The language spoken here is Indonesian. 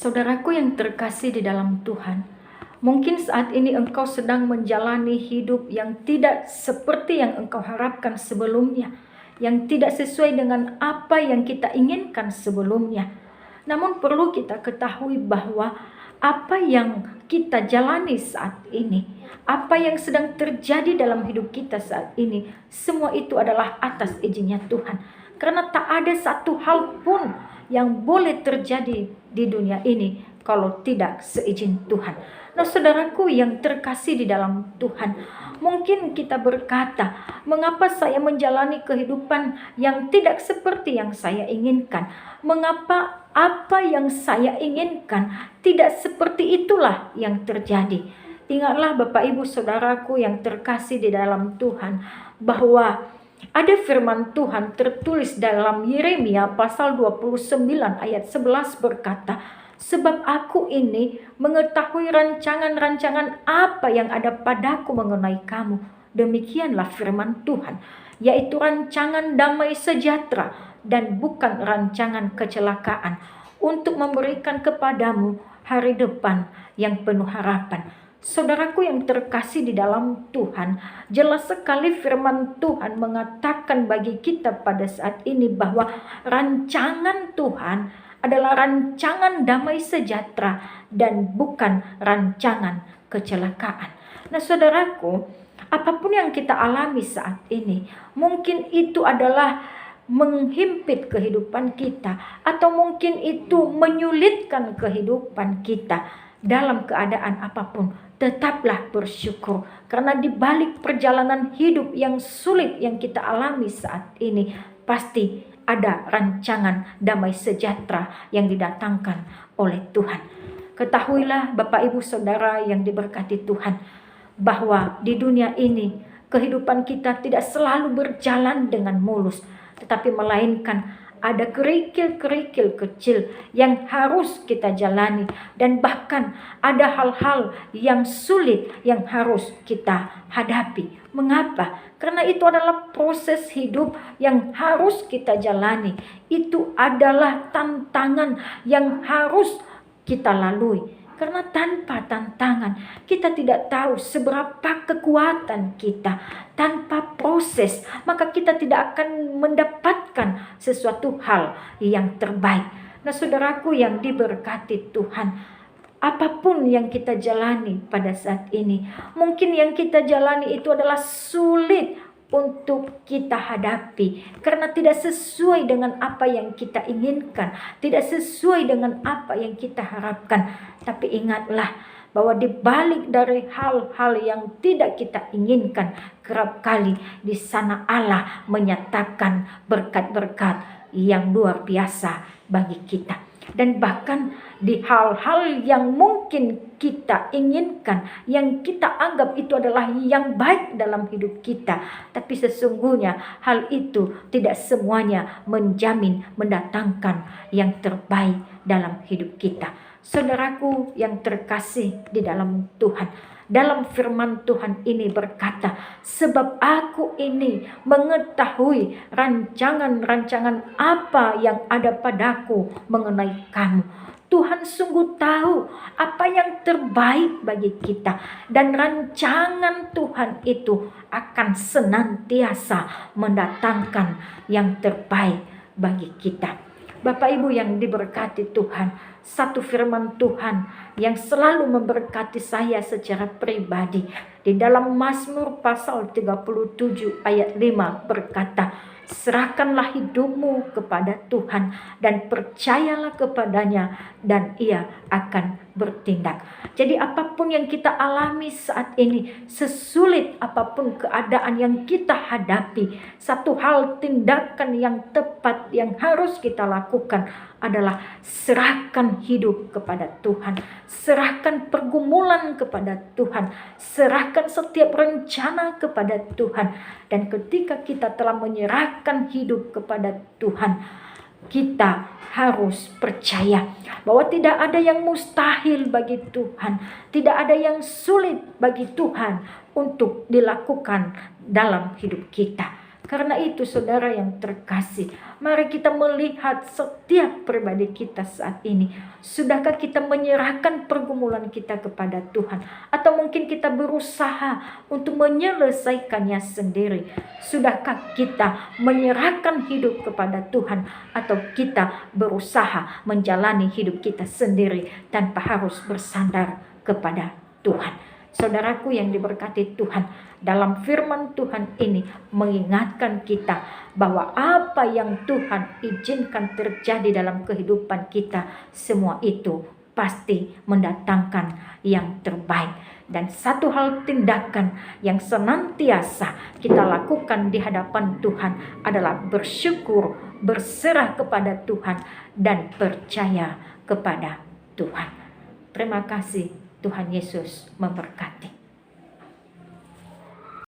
Saudaraku yang terkasih di dalam Tuhan, mungkin saat ini engkau sedang menjalani hidup yang tidak seperti yang engkau harapkan sebelumnya, yang tidak sesuai dengan apa yang kita inginkan sebelumnya. Namun perlu kita ketahui bahwa apa yang kita jalani saat ini, apa yang sedang terjadi dalam hidup kita saat ini, semua itu adalah atas izinnya Tuhan. Karena tak ada satu hal pun yang boleh terjadi di dunia ini kalau tidak seizin Tuhan. Nah, saudaraku yang terkasih di dalam Tuhan, mungkin kita berkata, mengapa saya menjalani kehidupan yang tidak seperti yang saya inginkan? Mengapa apa yang saya inginkan tidak seperti itulah yang terjadi? Ingatlah Bapak Ibu Saudaraku yang terkasih di dalam Tuhan, bahwa ada firman Tuhan tertulis dalam Yeremia pasal 29 ayat 11 berkata, sebab aku ini mengetahui rancangan-rancangan apa yang ada padaku mengenai kamu. Demikianlah firman Tuhan, yaitu rancangan damai sejahtera dan bukan rancangan kecelakaan, untuk memberikan kepadamu hari depan yang penuh harapan. Saudaraku yang terkasih di dalam Tuhan, jelas sekali firman Tuhan mengatakan bagi kita pada saat ini bahwa rancangan Tuhan adalah rancangan damai sejahtera dan bukan rancangan kecelakaan. Nah, saudaraku, apapun yang kita alami saat ini, mungkin itu adalah menghimpit kehidupan kita, atau mungkin itu menyulitkan kehidupan kita. Dalam keadaan apapun, tetaplah bersyukur, karena di balik perjalanan hidup yang sulit yang kita alami saat ini, pasti ada rancangan damai sejahtera yang didatangkan oleh Tuhan. Ketahuilah Bapak Ibu Saudara yang diberkati Tuhan, bahwa di dunia ini kehidupan kita tidak selalu berjalan dengan mulus, tetapi melainkan ada kerikil-kerikil kecil yang harus kita jalani, dan bahkan ada hal-hal yang sulit yang harus kita hadapi. Mengapa? Karena itu adalah proses hidup yang harus kita jalani. Itu adalah tantangan yang harus kita lalui. Karena tanpa tantangan, kita tidak tahu seberapa kekuatan kita. Tanpa proses, maka kita tidak akan mendapatkan sesuatu hal yang terbaik. Nah, saudaraku yang diberkati Tuhan, apapun yang kita jalani pada saat ini, mungkin yang kita jalani itu adalah sulit untuk kita hadapi, karena tidak sesuai dengan apa yang kita inginkan, tidak sesuai dengan apa yang kita harapkan. Tapi ingatlah bahwa di balik dari hal-hal yang tidak kita inginkan, kerap kali di sana Allah menyatakan berkat-berkat yang luar biasa bagi kita. Dan bahkan di hal-hal yang mungkin kita inginkan, yang kita anggap itu adalah yang baik dalam hidup kita, tapi sesungguhnya hal itu tidak semuanya menjamin mendatangkan yang terbaik dalam hidup kita. Saudaraku yang terkasih di dalam Tuhan, dalam firman Tuhan ini berkata, sebab aku ini mengetahui rancangan-rancangan apa yang ada padaku mengenai kamu. Tuhan sungguh tahu apa yang terbaik bagi kita, dan rancangan Tuhan itu akan senantiasa mendatangkan yang terbaik bagi kita. Bapak Ibu yang diberkati Tuhan, satu firman Tuhan yang selalu memberkati saya secara pribadi di dalam Mazmur pasal 37 ayat 5 berkata, serahkanlah hidupmu kepada Tuhan dan percayalah kepadanya, dan Ia akan bertindak. Jadi apapun yang kita alami saat ini, sesulit apapun keadaan yang kita hadapi, satu hal tindakan yang tepat yang harus kita lakukan adalah serahkan hidup kepada Tuhan, serahkan pergumulan kepada Tuhan, serahkan setiap rencana kepada Tuhan. Dan ketika kita telah menyerahkan hidup kepada Tuhan, kita harus percaya bahwa tidak ada yang mustahil bagi Tuhan, tidak ada yang sulit bagi Tuhan untuk dilakukan dalam hidup kita. Karena itu saudara yang terkasih, mari kita melihat setiap pribadi kita saat ini. Sudahkah kita menyerahkan pergumulan kita kepada Tuhan? Atau mungkin kita berusaha untuk menyelesaikannya sendiri? Sudahkah kita menyerahkan hidup kepada Tuhan? Atau kita berusaha menjalani hidup kita sendiri tanpa harus bersandar kepada Tuhan? Saudaraku yang diberkati Tuhan, dalam firman Tuhan ini mengingatkan kita bahwa apa yang Tuhan izinkan terjadi dalam kehidupan kita, semua itu pasti mendatangkan yang terbaik. Dan satu hal tindakan yang senantiasa kita lakukan di hadapan Tuhan adalah bersyukur, berserah kepada Tuhan, dan percaya kepada Tuhan. Terima kasih. Tuhan Yesus memberkati.